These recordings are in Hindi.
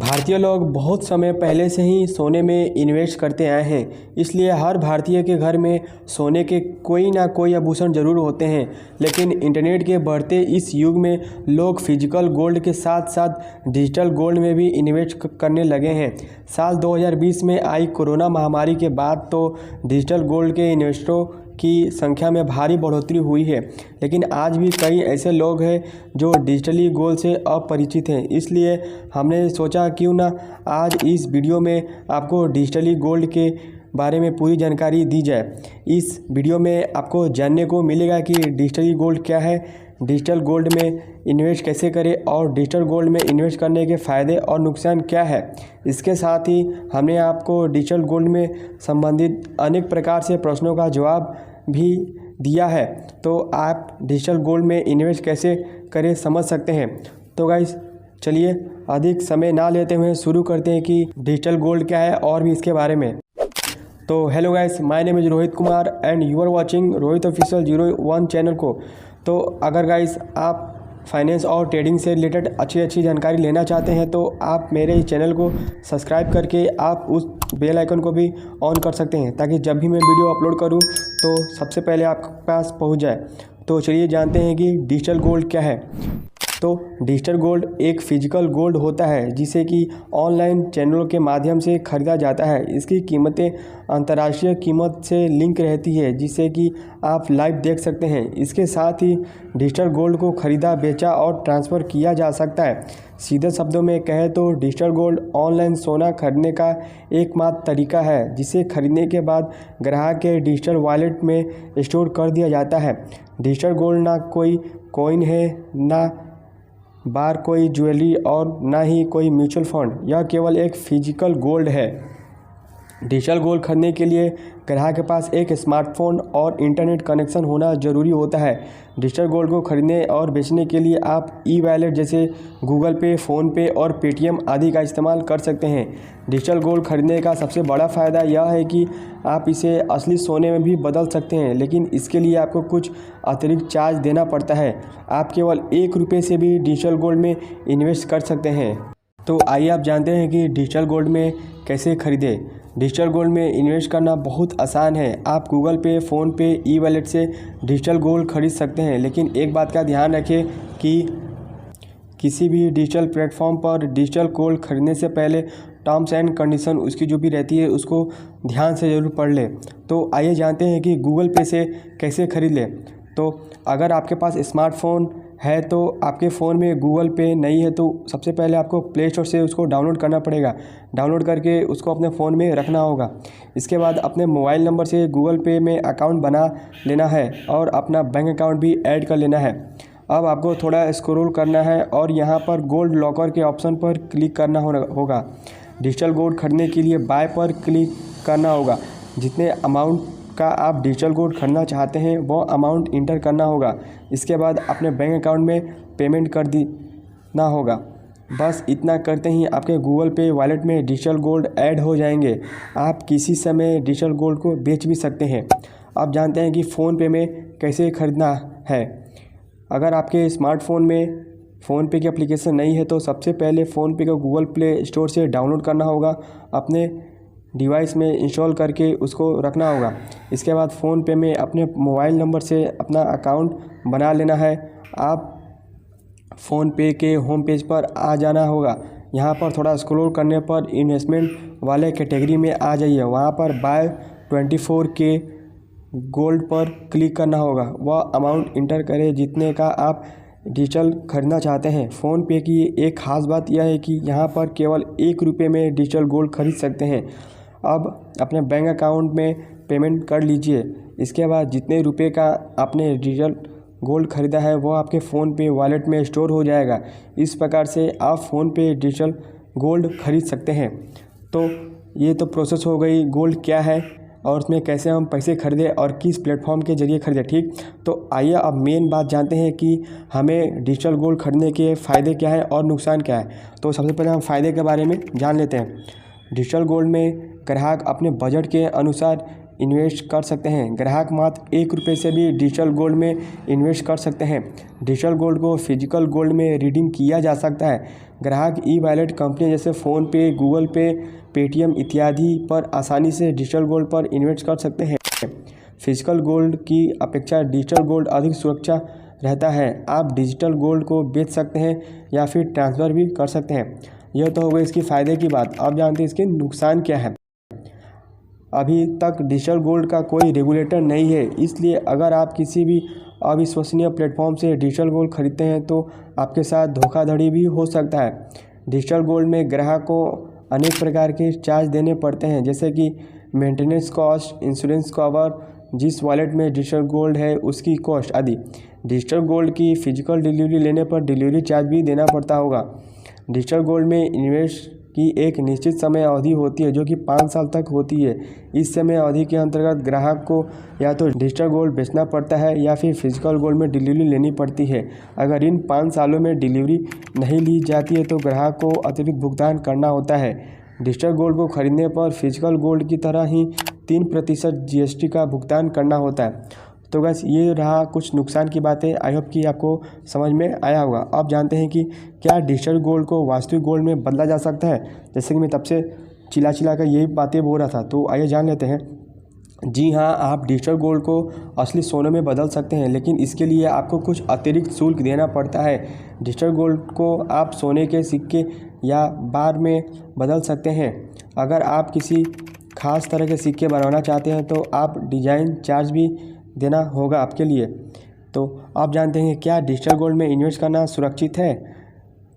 भारतीय लोग बहुत समय पहले से ही सोने में इन्वेस्ट करते आए हैं, इसलिए हर भारतीय के घर में सोने के कोई ना कोई आभूषण ज़रूर होते हैं। लेकिन इंटरनेट के बढ़ते इस युग में लोग फिजिकल गोल्ड के साथ साथ डिजिटल गोल्ड में भी इन्वेस्ट करने लगे हैं। साल 2020 में आई कोरोना महामारी के बाद तो डिजिटल गोल्ड के इन्वेस्टरों की संख्या में भारी बढ़ोतरी हुई है, लेकिन आज भी कई ऐसे लोग हैं जो डिजिटली गोल्ड से अपरिचित हैं। इसलिए हमने सोचा क्यों ना आज इस वीडियो में आपको डिजिटली गोल्ड के बारे में पूरी जानकारी दी जाए। इस वीडियो में आपको जानने को मिलेगा कि डिजिटली गोल्ड क्या है, डिजिटल गोल्ड में इन्वेस्ट कैसे करें और डिजिटल गोल्ड में इन्वेस्ट करने के फ़ायदे और नुकसान क्या है। इसके साथ ही हमने आपको डिजिटल गोल्ड में संबंधित अनेक प्रकार से प्रश्नों का जवाब भी दिया है, तो आप डिजिटल गोल्ड में इन्वेस्ट कैसे करें समझ सकते हैं। तो गाइस चलिए अधिक समय ना लेते हुए शुरू करते हैं कि डिजिटल गोल्ड क्या है और भी इसके बारे में। तो hello guys, my name is Rohit Kumar and you are watching Rohit official 01 channel को। तो अगर गाइस आप फाइनेंस और ट्रेडिंग से रिलेटेड अच्छी जानकारी लेना चाहते हैं तो आप मेरे इस चैनल को सब्सक्राइब करके आप उस बेल आइकन को भी ऑन कर सकते हैं, ताकि जब भी मैं वीडियो अपलोड करूं तो सबसे पहले आपके पास पहुंच जाए। तो चलिए जानते हैं कि डिजिटल गोल्ड क्या है। तो डिजिटल गोल्ड एक फिजिकल गोल्ड होता है जिसे कि ऑनलाइन चैनलों के माध्यम से ख़रीदा जाता है। इसकी कीमतें अंतर्राष्ट्रीय कीमत से लिंक रहती है, जिसे कि आप लाइव देख सकते हैं। इसके साथ ही डिजिटल गोल्ड को ख़रीदा, बेचा और ट्रांसफ़र किया जा सकता है। सीधे शब्दों में कहें तो डिजिटल गोल्ड ऑनलाइन सोना खरीदने का एकमात्र तरीका है, जिसे खरीदने के बाद ग्राहक के डिजिटल वॉलेट में स्टोर कर दिया जाता है। डिजिटल गोल्ड ना कोई कॉइन है, ना बार कोई ज्वेलरी और ना ही कोई म्यूचुअल फंड, यह केवल एक फिजिकल गोल्ड है। डिजिटल गोल्ड खरीदने के लिए ग्राहक के पास एक स्मार्टफोन और इंटरनेट कनेक्शन होना ज़रूरी होता है। डिजिटल गोल्ड को खरीदने और बेचने के लिए आप ई वॉलेट जैसे गूगल पे, फ़ोनपे और पेटीएम आदि का इस्तेमाल कर सकते हैं। डिजिटल गोल्ड खरीदने का सबसे बड़ा फ़ायदा यह है कि आप इसे असली सोने में भी बदल सकते हैं, लेकिन इसके लिए आपको कुछ अतिरिक्त चार्ज देना पड़ता है। आप केवल ₹1 से भी डिजिटल गोल्ड में इन्वेस्ट कर सकते हैं। तो आइए आप जानते हैं कि डिजिटल गोल्ड में कैसे खरीदें। डिजिटल गोल्ड में इन्वेस्ट करना बहुत आसान है। आप गूगल पे, फ़ोन पे, ई वॉलेट से डिजिटल गोल्ड खरीद सकते हैं, लेकिन एक बात का ध्यान रखें कि किसी भी डिजिटल प्लेटफॉर्म पर डिजिटल गोल्ड खरीदने से पहले टर्म्स एंड कंडीशन उसकी जो भी रहती है उसको ध्यान से ज़रूर पढ़ लें। तो आइए जानते हैं कि गूगल पे से कैसे खरीद लें। तो अगर आपके पास स्मार्टफ़ोन है तो आपके फ़ोन में गूगल पे नहीं है तो सबसे पहले आपको प्ले स्टोर से उसको डाउनलोड करना पड़ेगा। डाउनलोड करके उसको अपने फ़ोन में रखना होगा। इसके बाद अपने मोबाइल नंबर से गूगल पे में अकाउंट बना लेना है और अपना बैंक अकाउंट भी ऐड कर लेना है। अब आपको थोड़ा स्क्रॉल करना है और यहाँ पर गोल्ड लॉकर के ऑप्शन पर क्लिक करना होगा। डिजिटल गोल्ड खरीदने के लिए बाय पर क्लिक करना होगा। जितने अमाउंट का आप डिजिटल गोल्ड खरीदना चाहते हैं वो अमाउंट इंटर करना होगा। इसके बाद अपने बैंक अकाउंट में पेमेंट कर देना होगा। बस इतना करते ही आपके गूगल पे वॉलेट में डिजिटल गोल्ड ऐड हो जाएंगे। आप किसी समय डिजिटल गोल्ड को बेच भी सकते हैं। अब जानते हैं कि फ़ोनपे में कैसे खरीदना है। अगर आपके स्मार्टफोन में फ़ोनपे की एप्लीकेशन नहीं है तो सबसे पहले फ़ोनपे को गूगल प्ले स्टोर से डाउनलोड करना होगा, अपने डिवाइस में इंस्टॉल करके उसको रखना होगा। इसके बाद फ़ोनपे में अपने मोबाइल नंबर से अपना अकाउंट बना लेना है। आप फ़ोनपे के होम पेज पर आ जाना होगा। यहाँ पर थोड़ा स्क्रॉल करने पर इन्वेस्टमेंट वाले कैटेगरी में आ जाइए। वहाँ पर बाय 24K गोल्ड पर क्लिक करना होगा। वह अमाउंट इंटर करें जितने का आप डिजिटल खरीदना चाहते हैं। फ़ोनपे की एक ख़ास बात यह है कि यहाँ पर केवल ₹1 में डिजिटल गोल्ड खरीद सकते हैं। अब अपने बैंक अकाउंट में पेमेंट कर लीजिए। इसके बाद जितने रुपए का आपने डिजिटल गोल्ड ख़रीदा है वो आपके फ़ोनपे वॉलेट में स्टोर हो जाएगा। इस प्रकार से आप फ़ोनपे डिजिटल गोल्ड खरीद सकते हैं। तो ये तो प्रोसेस हो गई गोल्ड क्या है और उसमें कैसे हम पैसे खरीदें और किस प्लेटफॉर्म के ज़रिए खरीदें। ठीक, तो आइए अब मेन बात जानते हैं कि हमें डिजिटल गोल्ड खरीदने के फ़ायदे क्या हैं और नुकसान क्या है। तो सबसे पहले हम फ़ायदे के बारे में जान लेते हैं। डिजिटल गोल्ड में ग्राहक अपने बजट के अनुसार इन्वेस्ट कर सकते हैं। ग्राहक मात्र 1 रुपये से भी डिजिटल गोल्ड में इन्वेस्ट कर सकते हैं। डिजिटल गोल्ड को फिजिकल गोल्ड में रिडीम किया जा सकता है। ग्राहक ई वॉलेट कंपनी जैसे फ़ोनपे, गूगल पे, पेटीएम इत्यादि पर आसानी से डिजिटल गोल्ड पर इन्वेस्ट कर सकते हैं। फिजिकल गोल्ड की अपेक्षा डिजिटल गोल्ड अधिक सुरक्षा रहता है। आप डिजिटल गोल्ड को बेच सकते हैं या फिर ट्रांसफ़र भी कर सकते हैं। यह तो हो गई इसकी फ़ायदे की बात। अब जानते हैं इसके नुकसान क्या है। अभी तक डिजिटल गोल्ड का कोई रेगुलेटर नहीं है, इसलिए अगर आप किसी भी अविश्वसनीय प्लेटफॉर्म से डिजिटल गोल्ड खरीदते हैं तो आपके साथ धोखाधड़ी भी हो सकता है। डिजिटल गोल्ड में ग्राहक को अनेक प्रकार के चार्ज देने पड़ते हैं, जैसे कि मेंटेनेंस कॉस्ट, इंश्योरेंस कवर, जिस वॉलेट में डिजिटल गोल्ड है उसकी कॉस्ट आदि। डिजिटल गोल्ड की फिजिकल डिलीवरी लेने पर डिलीवरी चार्ज भी देना पड़ता होगा। डिजिटल गोल्ड में इन्वेस्ट की एक निश्चित समय अवधि होती है जो कि 5 साल तक होती है। इस समय अवधि के अंतर्गत ग्राहक को या तो डिजिटल गोल्ड बेचना पड़ता है या फिर फिजिकल गोल्ड में डिलीवरी लेनी पड़ती है। अगर इन 5 सालों में डिलीवरी नहीं ली जाती है तो ग्राहक को अतिरिक्त भुगतान करना होता है। डिजिटल गोल्ड को खरीदने पर फिजिकल गोल्ड की तरह ही 3% GST का भुगतान करना होता है। तो बस ये रहा कुछ नुकसान की बातें। आई होप कि आपको समझ में आया होगा। अब जानते हैं कि क्या डिजिटल गोल्ड को वास्तविक गोल्ड में बदला जा सकता है। जैसे कि मैं तब से चिल्ला कर यही बातें बोल रहा था, तो आइए जान लेते हैं। जी हाँ, आप डिजिटल गोल्ड को असली सोने में बदल सकते हैं, लेकिन इसके लिए आपको कुछ अतिरिक्त शुल्क देना पड़ता है। डिजिटल गोल्ड को आप सोने के सिक्के या बार में बदल सकते हैं। अगर आप किसी खास तरह के सिक्के बनवाना चाहते हैं तो आप डिज़ाइन चार्ज भी देना होगा आपके लिए। तो आप जानते हैं क्या डिजिटल गोल्ड में इन्वेस्ट करना सुरक्षित है।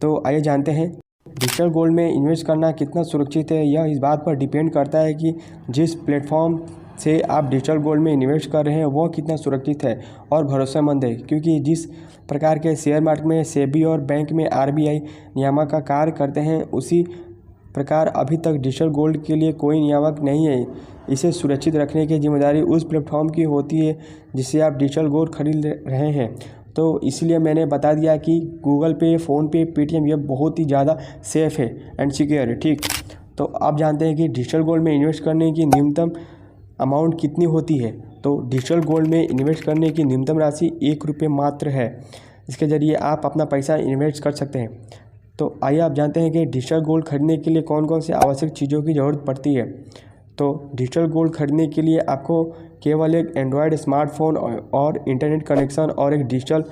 तो आइए जानते हैं डिजिटल गोल्ड में इन्वेस्ट करना कितना सुरक्षित है। यह इस बात पर डिपेंड करता है कि जिस प्लेटफॉर्म से आप डिजिटल गोल्ड में इन्वेस्ट कर रहे हैं वह कितना सुरक्षित है और भरोसेमंद है। क्योंकि जिस प्रकार के शेयर मार्केट में सेबी और बैंक में RBI नियामक का कार्य करते हैं, उसी प्रकार अभी तक डिजिटल गोल्ड के लिए कोई नियामक नहीं है। इसे सुरक्षित रखने की जिम्मेदारी उस प्लेटफॉर्म की होती है जिससे आप डिजिटल गोल्ड खरीद रहे हैं। तो इसलिए मैंने बता दिया कि गूगल पे, फ़ोनपे, पेटीएम यह बहुत ही ज़्यादा सेफ़ है एंड सिक्योर है। ठीक, तो आप जानते हैं कि डिजिटल गोल्ड में इन्वेस्ट करने की न्यूनतम अमाउंट कितनी होती है। तो डिजिटल गोल्ड में इन्वेस्ट करने की न्यूनतम राशि 1 रुपये मात्र है। इसके ज़रिए आप अपना पैसा इन्वेस्ट कर सकते हैं। तो आइए आप जानते हैं कि डिजिटल गोल्ड खरीदने के लिए कौन कौन सी आवश्यक चीज़ों की ज़रूरत पड़ती है। तो डिजिटल गोल्ड खरीदने के लिए आपको केवल एक एंड्रॉयड स्मार्टफोन और इंटरनेट कनेक्शन और एक डिजिटल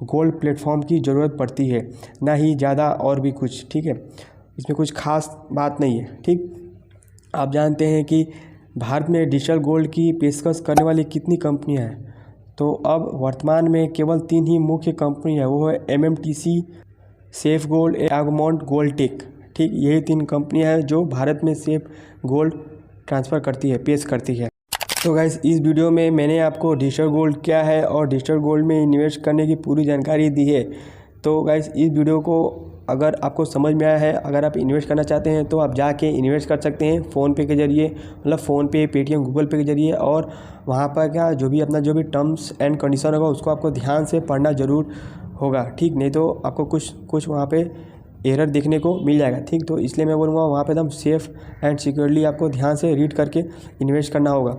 गोल्ड प्लेटफॉर्म की ज़रूरत पड़ती है, ना ही ज़्यादा और भी कुछ। ठीक है, इसमें कुछ खास बात नहीं है। ठीक, आप जानते हैं कि भारत में डिजिटल गोल्ड की पेशकश करने वाली कितनी कंपनियां हैं। तो अब वर्तमान में केवल 3 ही मुख्य कंपनी है, वो है MMTC, सेफ गोल्ड, एगमॉन्ट गोल्डटेक। ठीक, यही 3 कंपनियां हैं जो भारत में सेफ गोल्ड ट्रांसफ़र करती है, पेश करती है। तो गाइस, इस वीडियो में मैंने आपको डिजिटल गोल्ड क्या है और डिजिटल गोल्ड में इन्वेस्ट करने की पूरी जानकारी दी है। तो गाइस, इस वीडियो को अगर आपको समझ में आया है, अगर आप इन्वेस्ट करना चाहते हैं तो आप जाके इन्वेस्ट कर सकते हैं फ़ोनपे के ज़रिए, मतलब फ़ोनपे, पेटीएम, गूगल पे के ज़रिए। और वहाँ पर क्या जो भी टर्म्स एंड कंडीशन होगा उसको आपको ध्यान से पढ़ना ज़रूर होगा। ठीक, नहीं तो आपको कुछ वहाँ पे एरर देखने को मिल जाएगा। ठीक, तो इसलिए मैं बोलूँगा वहाँ पे एकदम सेफ़ एंड सिक्योरली आपको ध्यान से रीड करके इन्वेस्ट करना होगा।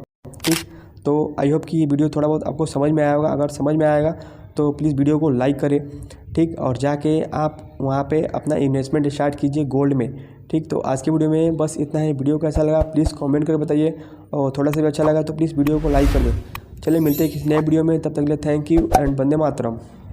ठीक, तो आई होप कि ये वीडियो थोड़ा बहुत आपको समझ में आया होगा। अगर समझ में आएगा तो प्लीज़ वीडियो को लाइक करें। ठीक, और जाके आप वहाँ पे अपना इन्वेस्टमेंट स्टार्ट कीजिए गोल्ड में। ठीक, तो आज की वीडियो में बस इतना ही। वीडियो कैसा लगा प्लीज़ कमेंट कर बताइए, और थोड़ा सा भी अच्छा लगा तो प्लीज़ वीडियो को लाइक कर दें। चलिए मिलते हैं किसी नए वीडियो में, तब तक के लिए thank you and Vande Mataram.